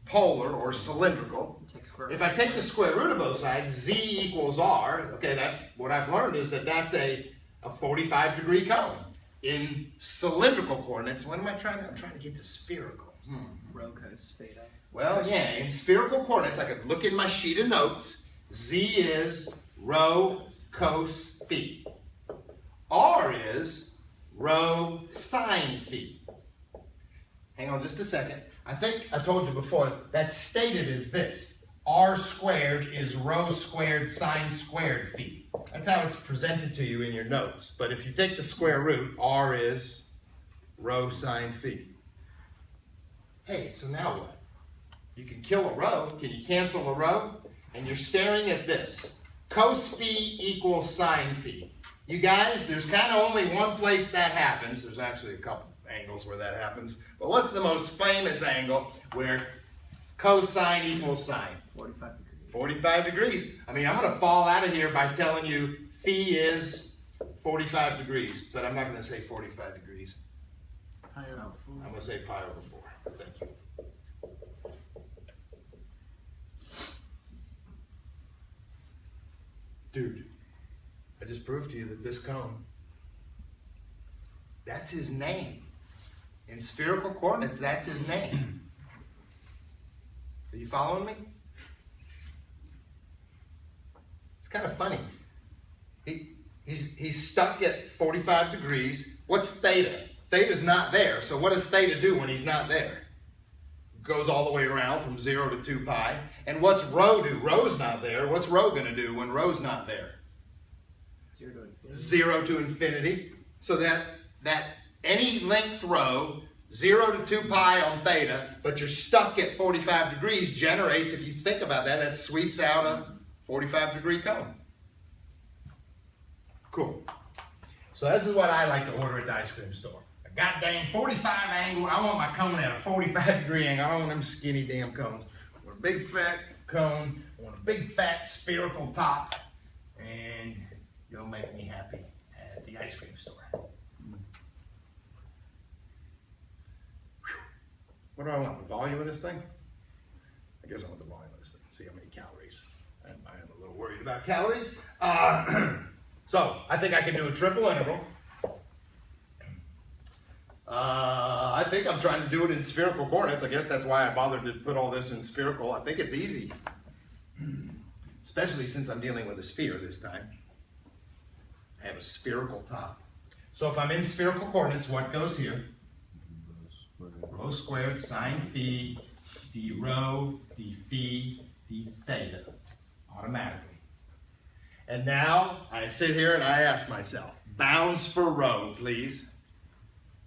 A: polar or cylindrical. If I take the square root of both sides, z equals r, okay, that's what I've learned is that that's a 45-degree cone. In cylindrical coordinates, what am I trying to, I'm trying to get to spherical.
E: Rho cos theta.
A: Well, yeah, in spherical coordinates, I could look in my sheet of notes. Z is rho cos phi. R is rho sine phi. Hang on just a second. I think I told you before, that's stated as this. R squared is rho squared sine squared phi. That's how it's presented to you in your notes. But if you take the square root, R is rho sine phi. Hey, so now what? You can kill a rho. Can you cancel a rho? And you're staring at this. Cos phi equals sine phi. You guys, there's kind of only one place that happens. There's actually a couple angles where that happens. But what's the most famous angle where cosine equals sine?
E: 45 degrees.
A: 45 degrees. I mean, I'm going to fall out of here by telling you phi is 45 degrees. But I'm not going to say 45 degrees.
E: Pi over 4.
A: I'm going to say pi over 4. Thank you. Dude, I just proved to you that this cone, that's his name. In spherical coordinates, that's his name. Are you following me? It's kind of funny. He's stuck at 45 degrees. What's theta? Theta's not there. So what does theta do when he's not there? Goes all the way around from 0 to 2 pi. And what's rho do? Rho's not there. What's rho going to do when rho's not there?
E: 0 to infinity.
A: 0 to infinity. So that any length rho, 0 to 2 pi on theta, but you're stuck at 45 degrees generates, if you think about that, that sweeps out a 45-degree cone. Cool. So this is what I like to order at the ice cream store. A goddamn 45 angle. I want my cone at a 45-degree angle. I don't want them skinny damn cones. I want a big fat cone. I want a big fat spherical top. And you'll make me happy at the ice cream store. What do I want? The volume of this thing? I guess I want the volume of this thing. See how many calories. I am a little worried about calories. So I think I can do a triple integral. I think I'm trying to do it in spherical coordinates. I guess that's why I bothered to put all this in spherical. I think it's easy. Especially since I'm dealing with a sphere this time. I have a spherical top. So if I'm in spherical coordinates, what goes here? Rho squared sine phi d rho d phi d theta. Automatically. And now I sit here and I ask myself, bounds for rho, please.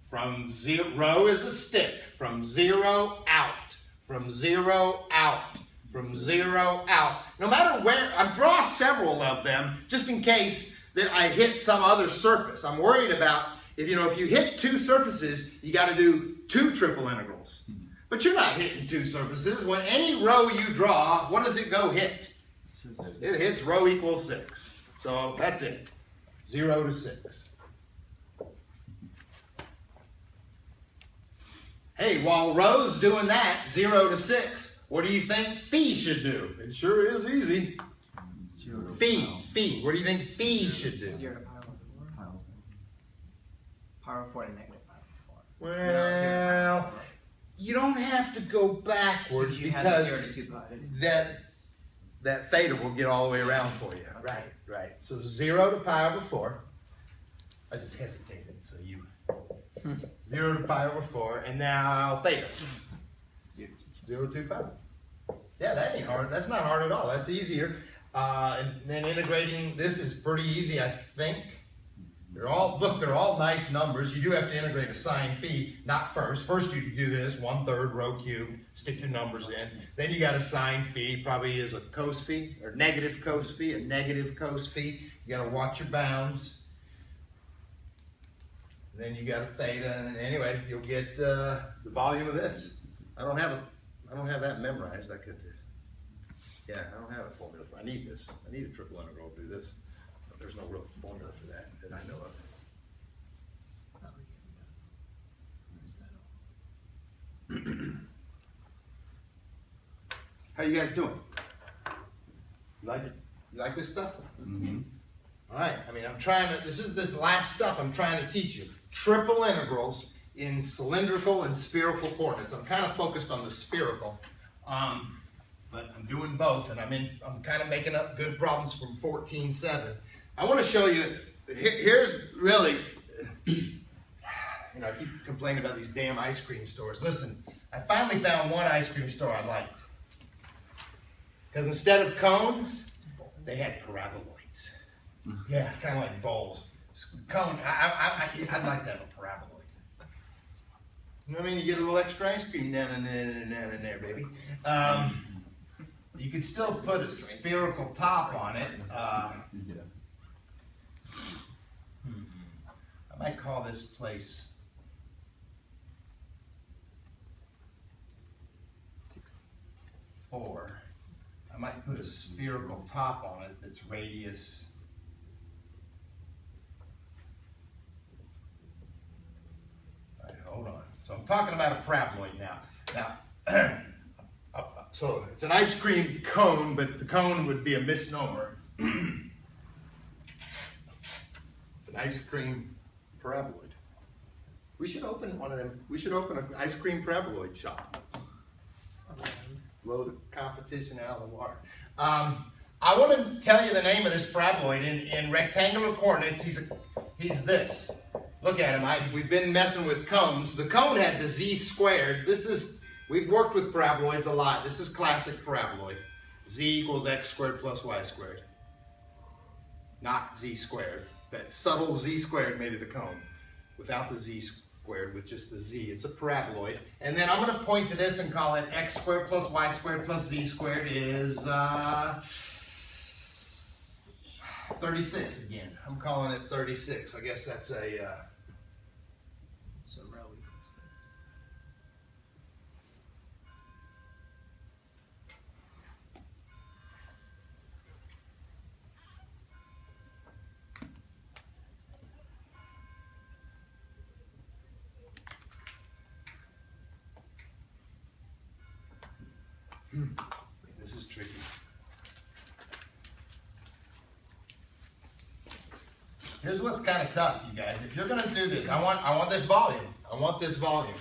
A: From 0, rho is a stick. From 0 out. From 0 out. From 0 out. No matter where, I draw several of them just in case that I hit some other surface. I'm worried about, if you hit 2 surfaces, you got to do 2 triple integrals. But you're not hitting 2 surfaces. When any rho you draw, what does it go hit? It hits rho equals 6. So that's it. 0 to 6. Hey, while rho's doing that, 0 to 6, what do you think phi should do? It sure is easy. Phi. What do you think phi should do?
E: 0 to pi over 4. Pi over 4 to negative pi over 4.
A: Well, you don't have to go backwards
E: You have 0
A: because
E: to 2 pi.
A: that theta will get all the way around for you. Right, right. So 0 to pi over 4. I just hesitated, so you. 0 to pi over 4, and now theta. 0 to pi. Yeah, that ain't hard. That's not hard at all. That's easier. And then integrating this is pretty easy, I think. They're all nice numbers. You do have to integrate a sine phi, not first. First you do this, 1/3 rho cubed, stick your numbers in. Then you got a sine phi, probably is a cos phi, or negative cos phi, a negative cos phi. You gotta watch your bounds. And then you got a theta, and anyway, you'll get the volume of this. I don't have that memorized. I could, yeah, I don't have a formula for. I need this. I need a triple integral to do this. But there's no real formula for that I know of. How you guys doing? You like it? You like this stuff?
C: Mm-hmm.
A: All right. I mean, I'm trying to. This last stuff I'm trying to teach you. Triple integrals in cylindrical and spherical coordinates. I'm kind of focused on the spherical, but I'm doing both, and I'm kind of making up good problems from 14.7. I want to show you. Here's really, I keep complaining about these damn ice cream stores. Listen, I finally found one ice cream store I liked. Because instead of cones, they had paraboloids. Yeah, kind of like bowls. Cone, I'd like to have a paraboloid. You know what I mean? You get a little extra ice cream down in there, baby. You could still put a spherical top on it.
C: Yeah.
A: I might call this place 4. I might put a spherical top on it that's radius. All right, hold on. So I'm talking about a paraboloid now. Now, so it's an ice cream cone, but the cone would be a misnomer. It's an ice cream paraboloid. We should open one of them. We should open an ice cream paraboloid shop. Blow the competition out of the water. I want to tell you the name of this paraboloid. In rectangular coordinates, he's this. Look at him. We've been messing with cones. The cone had the z squared. We've worked with paraboloids a lot. This is classic paraboloid. Z equals x squared plus y squared. Not z squared. That subtle z squared made it a cone. Without the z squared, with just the z. It's a paraboloid. And then I'm going to point to this and call it x squared plus y squared plus z squared is 36 again. I'm calling it 36. I guess that's a...
E: So rho equals 6.
A: This is tricky. Here's what's kind of tough, you guys. If you're going to do this, I want this volume. I want this volume.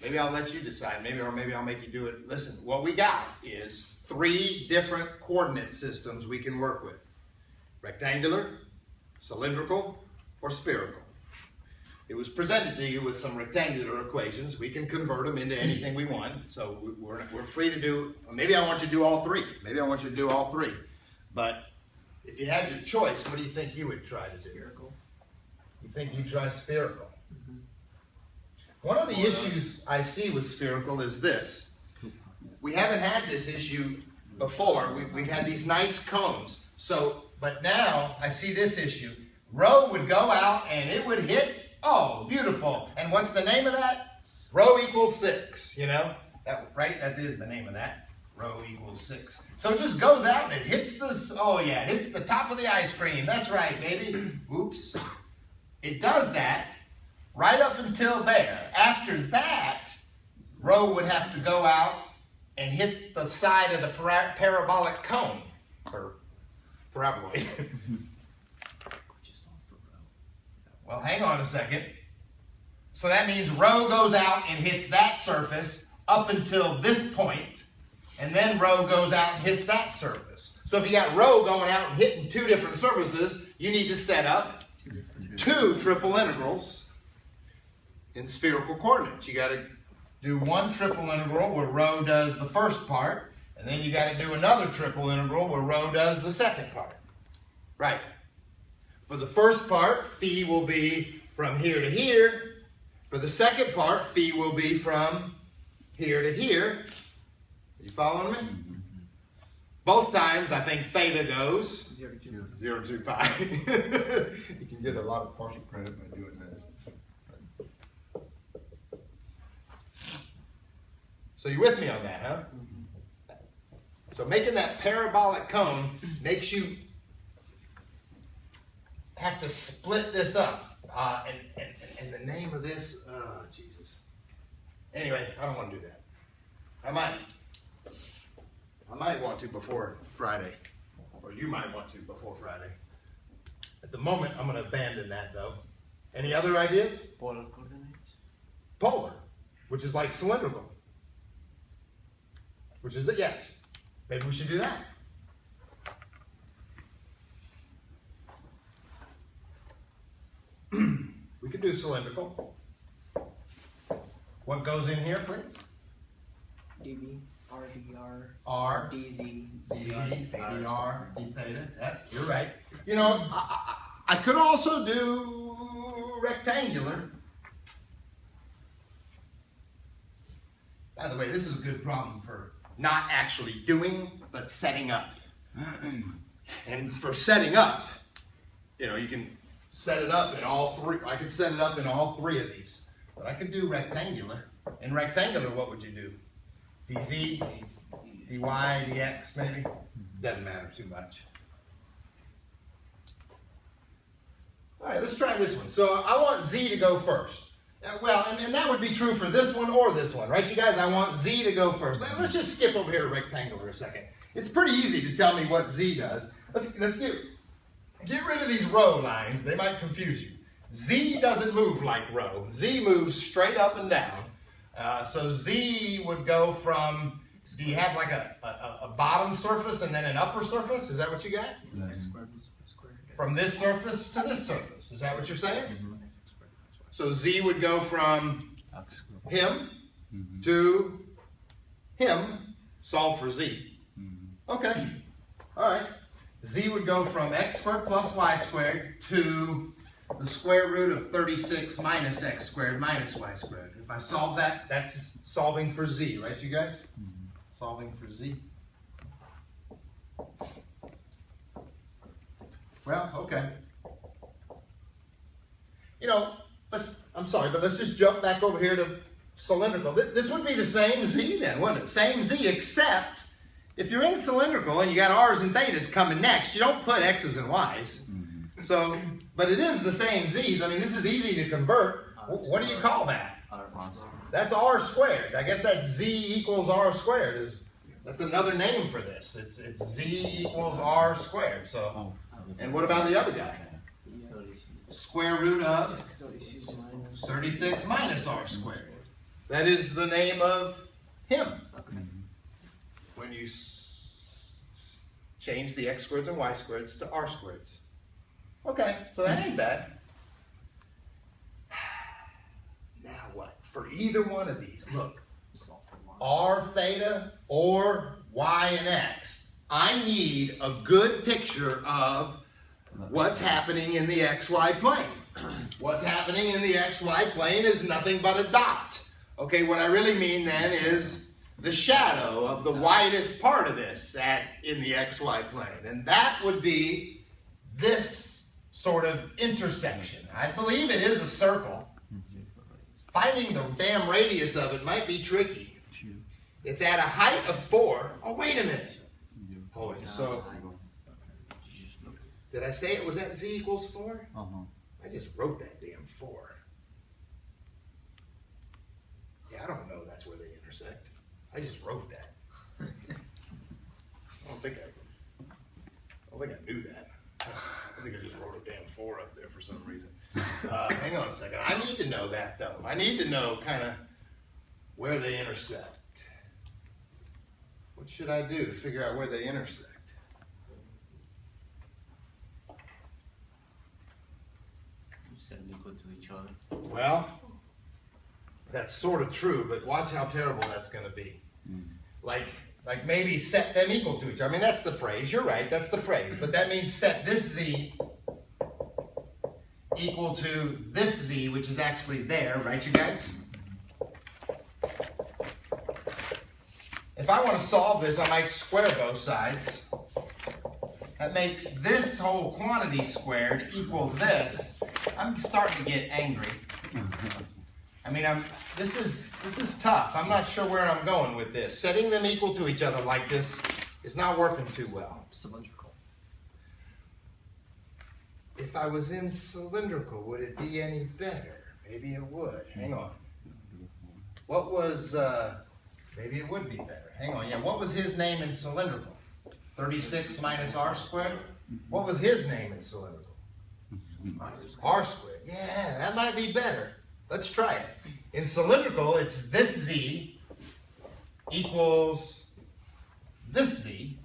A: Maybe I'll let you decide. Maybe I'll make you do it. Listen, what we got is 3 different coordinate systems we can work with. Rectangular, cylindrical, or spherical. It was presented to you with some rectangular equations. We can convert them into anything we want. So we're free to do, maybe I want you to do all 3. Maybe I want you to do all 3. But if you had your choice, what do you think you would try to do?
E: Spherical.
A: You think you'd try spherical? One of the issues I see with spherical is this. We haven't had this issue before. We've had these nice cones. But now I see this issue. Rho would go out and it would hit. Oh, beautiful. And what's the name of that? Rho equals 6, you know? Right? That is the name of that. Rho equals 6. So it just goes out and it hits this. Oh yeah, it hits the top of the ice cream. That's right, baby. Oops. It does that right up until there. After that, Rho would have to go out and hit the side of the parabolic cone. Or paraboloid. Well, hang on a second. So that means rho goes out and hits that surface up until this point, and then rho goes out and hits that surface. So if you got rho going out and hitting two different surfaces, you need to set up two triple integrals in spherical coordinates. You got to do one triple integral where rho does the first part, and then you got to do another triple integral where rho does the second part. Right. For the first part, phi will be from here to here. For the second part, phi will be from here to here. Are you following me? Both times, I think theta goes 0 to pi. You can get a lot of partial credit by doing this. So you with me on that, huh? So making that parabolic cone makes you have to split this up. And the name of this, oh, Jesus. Anyway, I don't want to do that. I might want to before Friday. Or you might want to before Friday. At the moment, I'm going to abandon that, though. Any other ideas?
E: Polar coordinates.
A: Polar, which is like cylindrical. Which is the, yes. Maybe we should do that. We could do cylindrical. What goes in here, please?
E: dB, RdR,
A: R,
E: dz,
A: dz, dr, d theta. Yeah, you're right. You know, I could also do rectangular. By the way, this is a good problem for not actually doing, but setting up. And for setting up, you know, you can set it up in all three. I could set it up in all three of these. But I could do rectangular. In rectangular, what would you do? dz, dy, dx, maybe? Doesn't matter too much. All right, let's try this one. So I want z to go first. Well, and that would be true for this one or this one, right, you guys? I want z to go first. Let's just skip over here to rectangular a second. It's pretty easy to tell me what z does. Let's get rid of these rho lines. They might confuse you. Z doesn't move like rho. Z moves straight up and down. So Z would go from, do you have like a bottom surface and then an upper surface? Is that what you got? From this surface to this surface. Is that what you're saying? So Z would go from him to him. Solve for Z. Okay. All right. Z would go from x squared plus y squared to the square root of 36 minus x squared minus y squared. If I solve that, that's solving for Z, right, you guys? Solving for Z. Well, okay. You know, I'm sorry, but let's just jump back over here to cylindrical. This would be the same Z then, wouldn't it? Same Z, except if you're in cylindrical and you got R's and thetas coming next, you don't put X's and Y's. So, but it is the same Z's. I mean, this is easy to convert. What do you call that? That's R squared. I guess that's Z equals R squared. That's another name for this. It's Z equals R squared. So, and what about the other guy? Square root of 36 minus R squared. That is the name of him. When you change the x squareds and y squareds to r squareds. Okay, so that ain't bad. Now what? For either one of these, look, r theta or y and x, I need a good picture of what's happening in the xy plane. What's happening in the xy plane is nothing but a dot. Okay, what I really mean then is the shadow of the widest part of this in the xy plane. And that would be this sort of intersection. I believe it is a circle. Finding the damn radius of it might be tricky. It's at a height of 4. Oh, wait a minute. Oh, it's so... Did I say it was at z equals 4? I just wrote that damn 4. Yeah, I don't know that's where they intersect. I just wrote that. I don't think I knew that. I think I just wrote a damn 4 up there for some reason. Hang on a second. I need to know that though. I need to know kind of where they intersect. What should I do to figure out where they intersect?
B: Set them equal to each other.
A: Well, that's sort of true, but watch how terrible that's going to be. Like maybe set them equal to each other. I mean, that's the phrase. You're right. That's the phrase. But that means set this z equal to this z, which is actually there, right, you guys? If I want to solve this, I might square both sides. That makes this whole quantity squared equal this. I'm starting to get angry. I mean, this is tough. I'm not sure where I'm going with this. Setting them equal to each other like this is not working too well.
E: Cylindrical.
A: If I was in cylindrical, would it be any better? Maybe it would. Hang on. What was, maybe it would be better. Hang on, yeah, what was his name in cylindrical? 36 minus r squared? What was his name in cylindrical? R squared. Yeah, that might be better. Let's try it. In cylindrical, it's this z equals this z.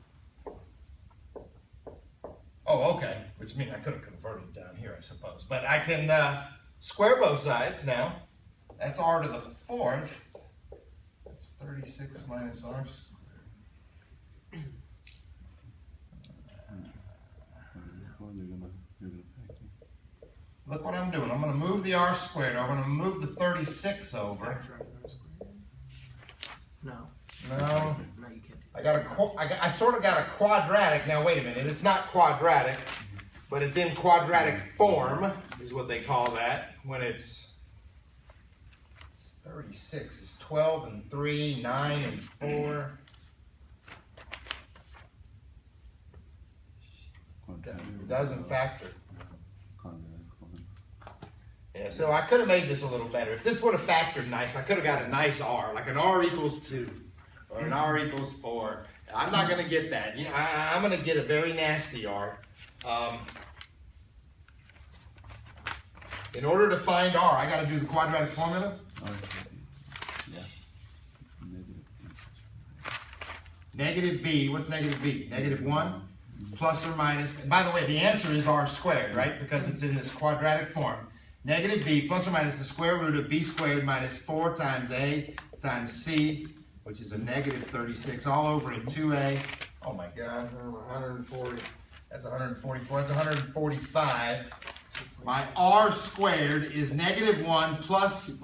A: Oh, okay. Which means I could have converted down here, I suppose. But I can square both sides now. That's r to the 4th. That's 36 minus r squared. Look what I'm doing. I'm going to move the r squared over. I'm going to move the 36 over.
E: No.
A: No.
E: No, you can't.
A: I sort of got a quadratic. Now wait a minute. It's not quadratic, but it's in quadratic form, is what they call that. When it's 36. It's 12 and 3, 9 and 4. It doesn't factor. Yeah, so I could have made this a little better. If this would have factored nice, I could have got a nice r, like an r equals 2 or an r equals 4. I'm not going to get that. You know, I'm going to get a very nasty r. In order to find r, I got to do the quadratic formula. Negative b, what's negative b? Negative 1 plus or minus. And by the way, the answer is r squared, right? Because it's in this quadratic form. Negative b plus or minus the square root of b squared minus 4 times a times c, which is a negative 36, all over in 2a. Oh my God, 140. That's 144. That's 145. My r squared is negative 1 plus,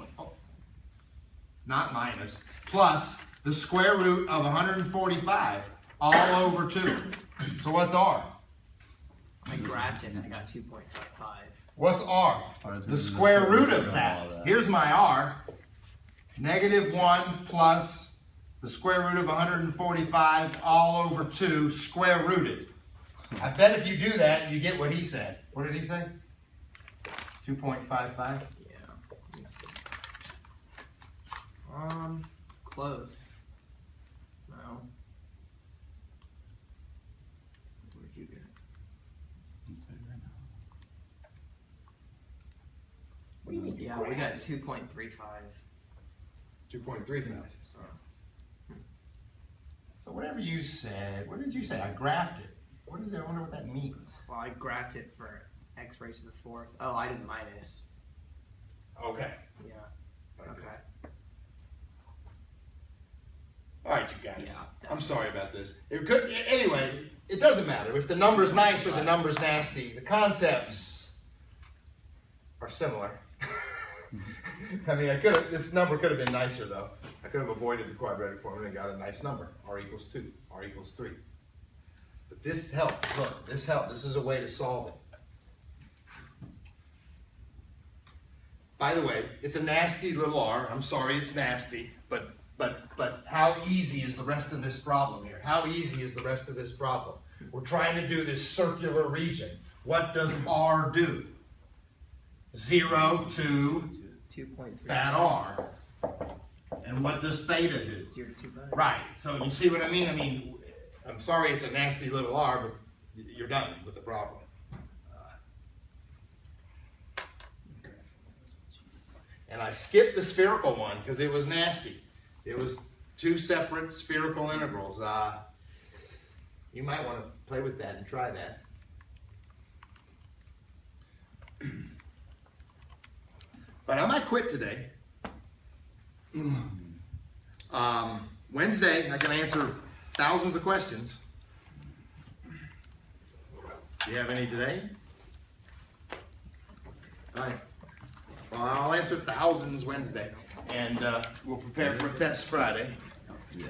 A: not minus, plus the square root of 145, all over 2. So what's r?
E: I graphed it and I got 2.55.
A: What's r? The square root of that. Here's my r. Negative 1 plus the square root of 145 all over 2 square rooted. I bet if you do that, you get what he said. What did he say? 2.55?
E: Yeah. Close. No. Where'd you get it?
A: What do you mean?
E: Yeah, we got 2.35.
A: 2.35. So whatever you said, what did you say? I graphed it. What is it? I wonder what that means.
E: Well, I graphed it for x raised to the 4th. Oh, I did minus.
A: Okay.
E: Yeah. Okay.
A: All right, you guys.
E: Yeah.
A: I'm sorry about this. It could, anyway, it doesn't matter. If the number's nice or the number's nasty, the concepts are similar. I mean, this number could have been nicer, though. I could have avoided the quadratic formula and got a nice number. R equals 2, R equals 3. But this helped. Look, this helped. This is a way to solve it. By the way, it's a nasty little r. I'm sorry it's nasty, but how easy is the rest of this problem here? How easy is the rest of this problem? We're trying to do this circular region. What does r do? 0 to
E: 2.3.
A: that r. And what does theta do?
E: 0 to 2 pi.
A: Right. So you see what I mean? I mean, I'm sorry it's a nasty little r, but you're done with the problem. And I skipped the spherical one because it was nasty. It was two separate spherical integrals. You might want to play with that and try that. But I might quit today. Wednesday, I can answer thousands of questions. Do you have any today? All right. Well, I'll answer thousands Wednesday. And we'll prepare for a test Friday.
C: Yeah.